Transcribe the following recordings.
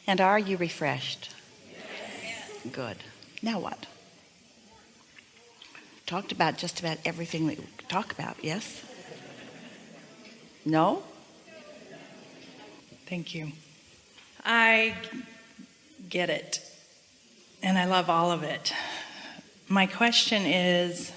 And are you refreshed? Good. Now what? Talked about just about everything that we could talk about, yes? No? Thank you. I get it, and I love all of it. My question is,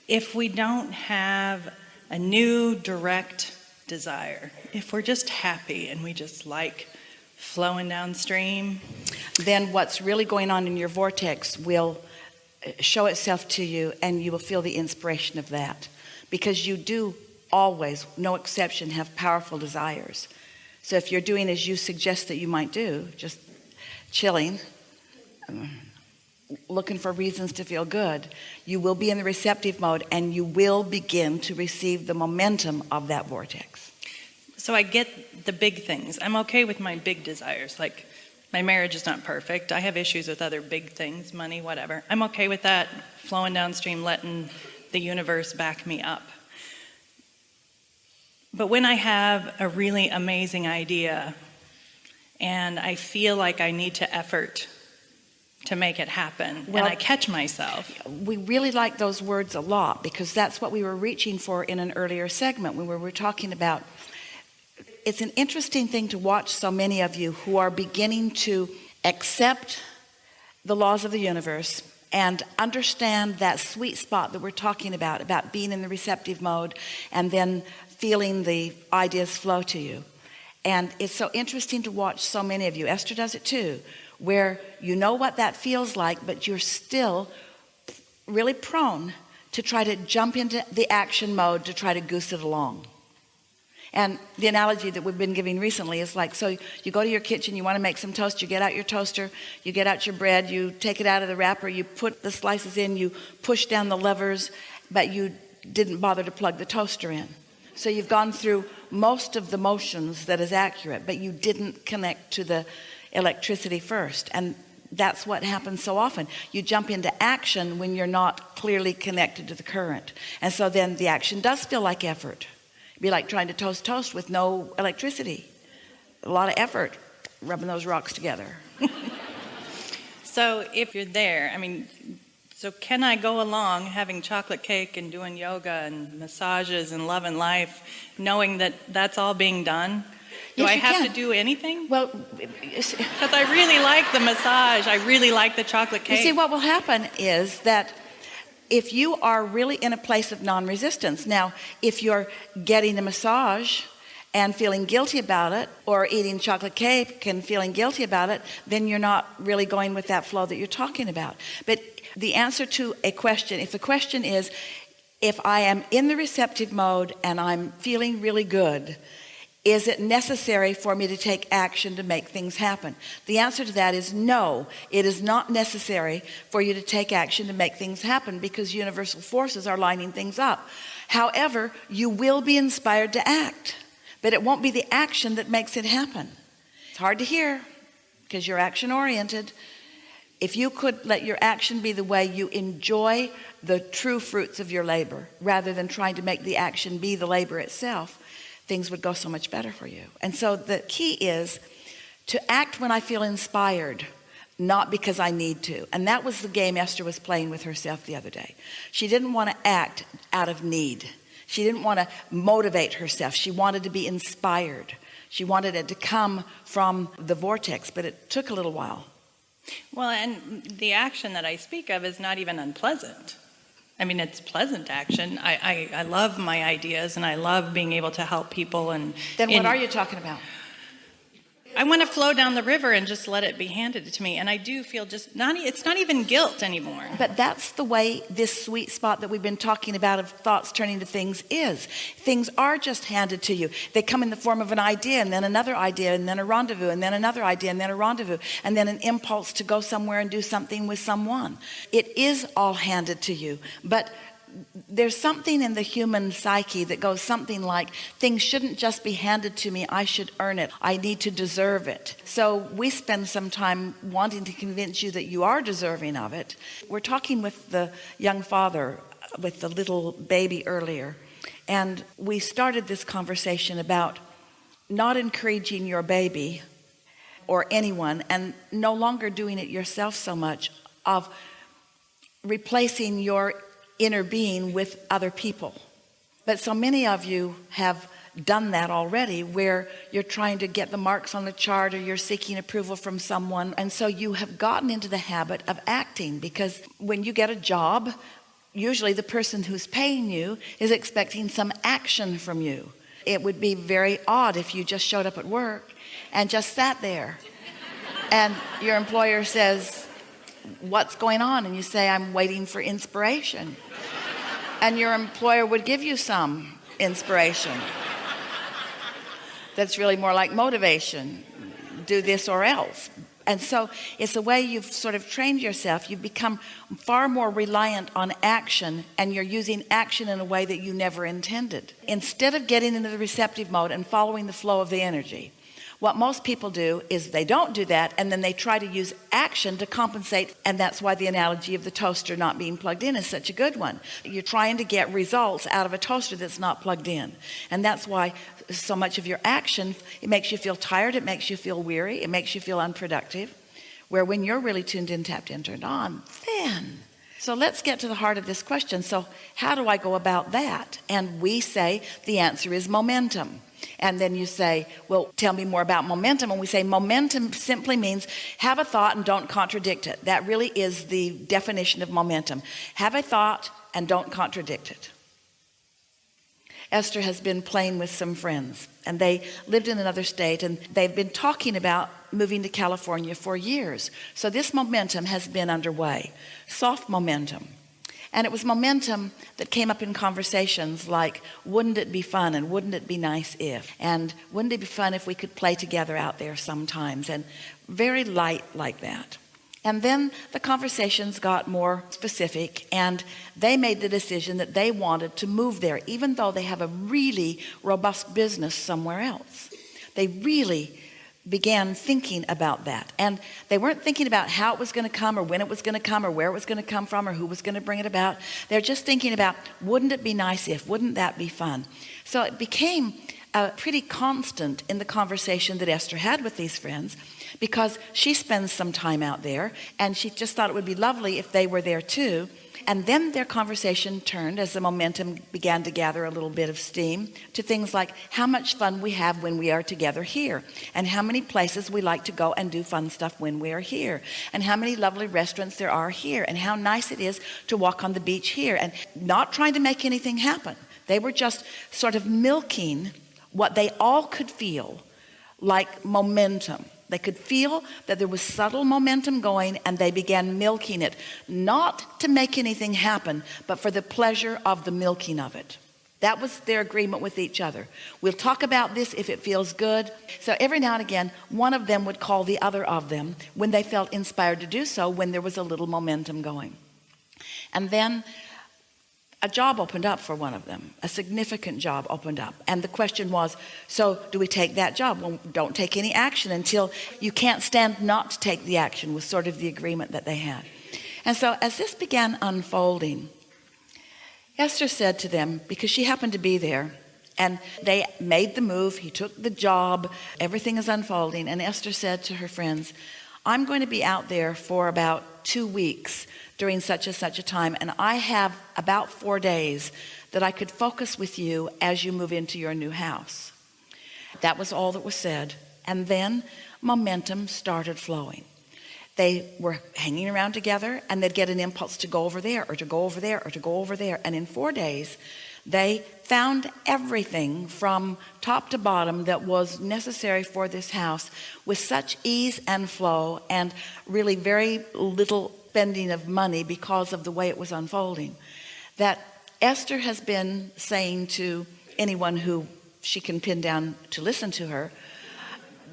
if we don't have a new direct desire, if we're just happy and we just like flowing downstream, then what's really going on in your vortex will show itself to you, and you will feel the inspiration of that, because you do always, no exception, have powerful desires. So if you're doing as you suggest that you might do, just chilling, looking for reasons to feel good, you will be in the receptive mode, and you will begin to receive the momentum of that vortex. So I get the big things. I'm okay with my big desires. Like, my marriage is not perfect. I have issues with other big things, money, whatever. I'm okay with that, flowing downstream, letting the universe back me up. But when I have a really amazing idea and I feel like I need to effort to make it happen, and I catch myself. We really like those words a lot, because that's what we were reaching for in an earlier segment when we were talking about. It's an interesting thing to watch so many of you who are beginning to accept the laws of the universe and understand that sweet spot that we're talking about being in the receptive mode and then feeling the ideas flow to you. And it's so interesting to watch so many of you, Esther does it too, where you know what that feels like, but you're still really prone to try to jump into the action mode to try to goose it along. And the analogy that we've been giving recently is like, so you go to your kitchen, you want to make some toast, you get out your toaster, you get out your bread, you take it out of the wrapper, you put the slices in, you push down the levers, but you didn't bother to plug the toaster in. So you've gone through most of the motions that is accurate, but you didn't connect to the electricity first. And that's what happens so often. You jump into action when you're not clearly connected to the current. And so then the action does feel like effort. It'd be like trying to toast with no electricity. A lot of effort rubbing those rocks together. So if you're there, so can I go along having chocolate cake and doing yoga and massages and love and life, knowing that that's all being done? Do I have to do anything? Well, because I really like the massage. I really like the chocolate cake. You see, what will happen is that if you are really in a place of non-resistance, now, if you're getting a massage and feeling guilty about it, or eating chocolate cake and feeling guilty about it, then you're not really going with that flow that you're talking about. But the answer to a question, if the question is, if I am in the receptive mode and I'm feeling really good, is it necessary for me to take action to make things happen? The answer to that is no. It is not necessary for you to take action to make things happen, because universal forces are lining things up. However, you will be inspired to act, but it won't be the action that makes it happen. It's hard to hear because you're action oriented. If you could let your action be the way you enjoy the true fruits of your labor, rather than trying to make the action be the labor itself, things would go so much better for you. And so the key is to act when I feel inspired, not because I need to. And that was the game Esther was playing with herself the other day. She didn't want to act out of need. She didn't want to motivate herself. She wanted to be inspired. She wanted it to come from the vortex, but it took a little while. Well, and the action that I speak of is not even unpleasant. It's pleasant action. I love my ideas, and I love being able to help people. And then what are you talking about? I want to flow down the river and just let it be handed to me. And I do feel it's not even guilt anymore. But that's the way this sweet spot that we've been talking about of thoughts turning to things is. Things are just handed to you. They come in the form of an idea, and then another idea, and then a rendezvous, and then another idea, and then a rendezvous, and then an impulse to go somewhere and do something with someone. It is all handed to you. But there's something in the human psyche that goes something like, things shouldn't just be handed to me, I should earn it, I need to deserve it. So we spend some time wanting to convince you that you are deserving of it. We're talking with the young father with the little baby earlier, and we started this conversation about not encouraging your baby or anyone, and no longer doing it yourself so much, of replacing your inner being with other people. But so many of you have done that already, where you're trying to get the marks on the chart, or you're seeking approval from someone, and so you have gotten into the habit of acting, because when you get a job, usually the person who's paying you is expecting some action from you. It would be very odd if you just showed up at work and just sat there and your employer says, "What's going on?" And you say, "I'm waiting for inspiration." And your employer would give you some inspiration. That's really more like motivation. Do this or else. And so it's the way you've sort of trained yourself. You've become far more reliant on action, and you're using action in a way that you never intended. Instead of getting into the receptive mode and following the flow of the energy, what most people do is they don't do that, and then they try to use action to compensate. And that's why the analogy of the toaster not being plugged in is such a good one. You're trying to get results out of a toaster that's not plugged in. And that's why so much of your action, it makes you feel tired, it makes you feel weary, it makes you feel unproductive. Where when you're really tuned in, tapped in, turned on, then. So let's get to the heart of this question. So how do I go about that? And we say the answer is momentum. And then you say, well, tell me more about momentum. And we say momentum simply means have a thought and don't contradict it. That really is the definition of momentum. Have a thought and don't contradict it. Esther has been playing with some friends, and they lived in another state, and they've been talking about moving to California for years. So this momentum has been underway, soft momentum. And it was momentum that came up in conversations like, wouldn't it be fun, and wouldn't it be nice if, and wouldn't it be fun if we could play together out there sometimes, and very light like that. And then the conversations got more specific, and they made the decision that they wanted to move there, even though they have a really robust business somewhere else. They really began thinking about that. And they weren't thinking about how it was going to come, or when it was going to come, or where it was going to come from, or who was going to bring it about. They're just thinking about, wouldn't it be nice if, wouldn't that be fun? So it became a pretty constant in the conversation that Esther had with these friends, because she spends some time out there, and she just thought it would be lovely if they were there too. And then their conversation turned, as the momentum began to gather a little bit of steam, to things like how much fun we have when we are together here, and how many places we like to go and do fun stuff when we are here, and how many lovely restaurants there are here, and how nice it is to walk on the beach here, and not trying to make anything happen. They were just sort of milking what they all could feel like momentum. They could feel that there was subtle momentum going, and they began milking it, not to make anything happen, but for the pleasure of the milking of it. That was their agreement with each other. We'll talk about this if it feels good. So every now and again, one of them would call the other of them when they felt inspired to do so, when there was a little momentum going. And then a job opened up for one of them. A significant job opened up. And the question was, so do we take that job? Well, don't take any action until you can't stand not to take the action, was sort of the agreement that they had. And so as this began unfolding, Esther said to them, because she happened to be there, and they made the move, he took the job, everything is unfolding, and Esther said to her friends, I'm going to be out there for about 2 weeks during such and such a time, and I have about 4 days that I could focus with you as you move into your new house. That was all that was said. And then momentum started flowing. They were hanging around together, and they'd get an impulse to go over there, or to go over there, or to go over there. And in 4 days, they found everything from top to bottom that was necessary for this house with such ease and flow, and really very little spending of money because of the way it was unfolding, that Esther has been saying to anyone who she can pin down to listen to her,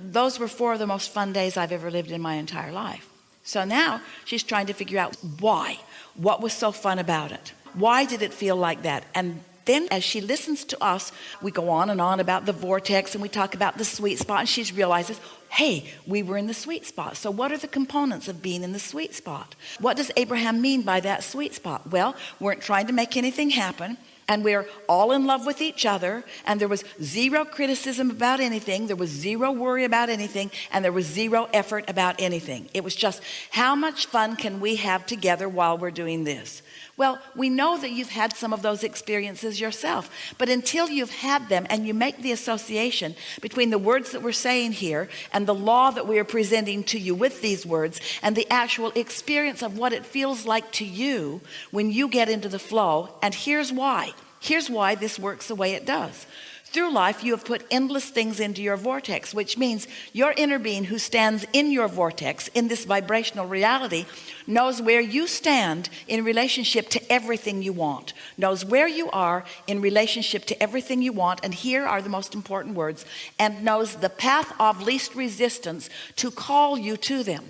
those were 4 of the most fun days I've ever lived in my entire life. So now she's trying to figure out why. What was so fun about it? Why did it feel like that? And then as she listens to us, we go on and on about the vortex, and we talk about the sweet spot, and she realizes, hey, we were in the sweet spot. So what are the components of being in the sweet spot? What does Abraham mean by that sweet spot? Well, we weren't trying to make anything happen, and we're all in love with each other, and there was zero criticism about anything, there was zero worry about anything, and there was zero effort about anything. It was just, how much fun can we have together while we're doing this? Well, we know that you've had some of those experiences yourself, but until you've had them and you make the association between the words that we're saying here and the law that we are presenting to you with these words and the actual experience of what it feels like to you when you get into the flow, and here's why this works the way it does. Through life, you have put endless things into your vortex, which means your inner being who stands in your vortex, in this vibrational reality, knows where you stand in relationship to everything you want, knows where you are in relationship to everything you want, and here are the most important words, and knows the path of least resistance to call you to them.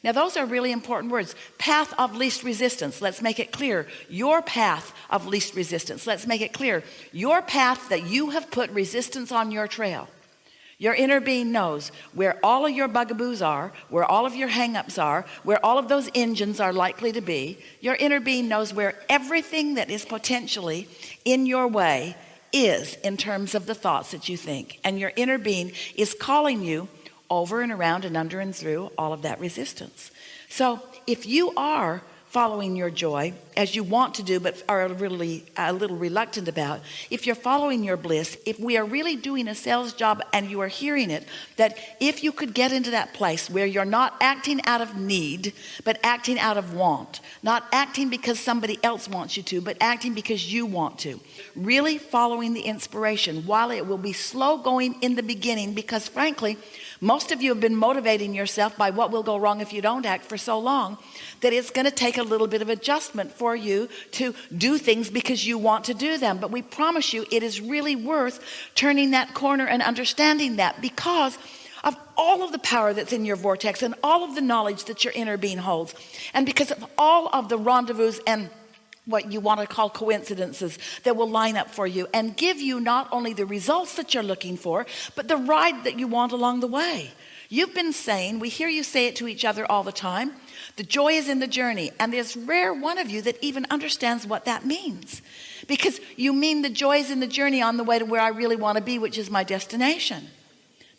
Now, those are really important words. Path of least resistance. Let's make it clear. Your path of least resistance. Let's make it clear. Your path that you have put resistance on your trail. Your inner being knows where all of your bugaboos are, where all of your hang-ups are, where all of those engines are likely to be. Your inner being knows where everything that is potentially in your way is in terms of the thoughts that you think. And your inner being is calling you over and around and under and through all of that resistance. So if you are following your joy as you want to do but are really a little reluctant about, if you're following your bliss, if we are really doing a sales job and you are hearing it, that if you could get into that place where you're not acting out of need but acting out of want, not acting because somebody else wants you to, but acting because you want to, really following the inspiration, while it will be slow going in the beginning, because frankly most of you have been motivating yourself by what will go wrong if you don't act for so long that it's going to take a little bit of adjustment for you to do things because you want to do them. But we promise you it is really worth turning that corner and understanding that, because of all of the power that's in your vortex and all of the knowledge that your inner being holds, and because of all of the rendezvous and what you want to call coincidences that will line up for you and give you not only the results that you're looking for, but the ride that you want along the way. You've been saying, we hear you say it to each other all the time, the joy is in the journey. And there's rare one of you that even understands what that means, because you mean the joy is in the journey on the way to where I really want to be, which is my destination.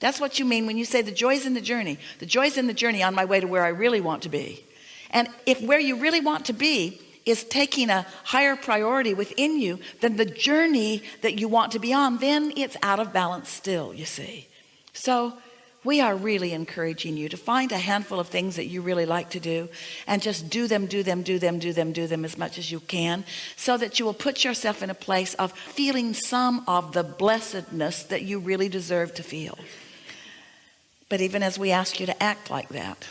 That's what you mean when you say the joy is in the journey. The joy is in the journey on my way to where I really want to be. And if where you really want to be is taking a higher priority within you than the journey that you want to be on, then it's out of balance still, you see. So we are really encouraging you to find a handful of things that you really like to do and just do them as much as you can, so that you will put yourself in a place of feeling some of the blessedness that you really deserve to feel. But even as we ask you to act like that,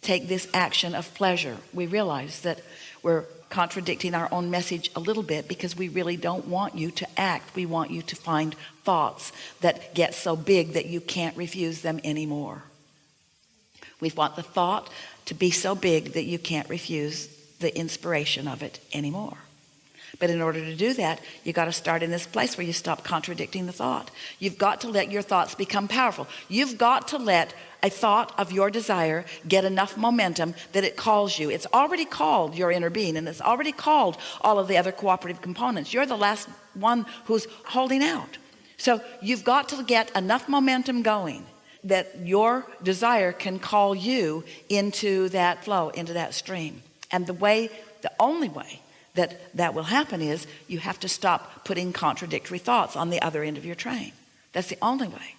take this action of pleasure, we realize that we're contradicting our own message a little bit, because we really don't want you to act. We want you to find thoughts that get so big that you can't refuse them anymore. We want the thought to be so big that you can't refuse the inspiration of it anymore. But in order to do that, you got to start in this place where you stop contradicting the thought. You've got to let your thoughts become powerful. You've got to let a thought of your desire get enough momentum that it calls you. It's already called your inner being, and it's already called all of the other cooperative components. You're the last one who's holding out. So you've got to get enough momentum going that your desire can call you into that flow, into that stream. And the only way that will happen is you have to stop putting contradictory thoughts on the other end of your train. That's the only way.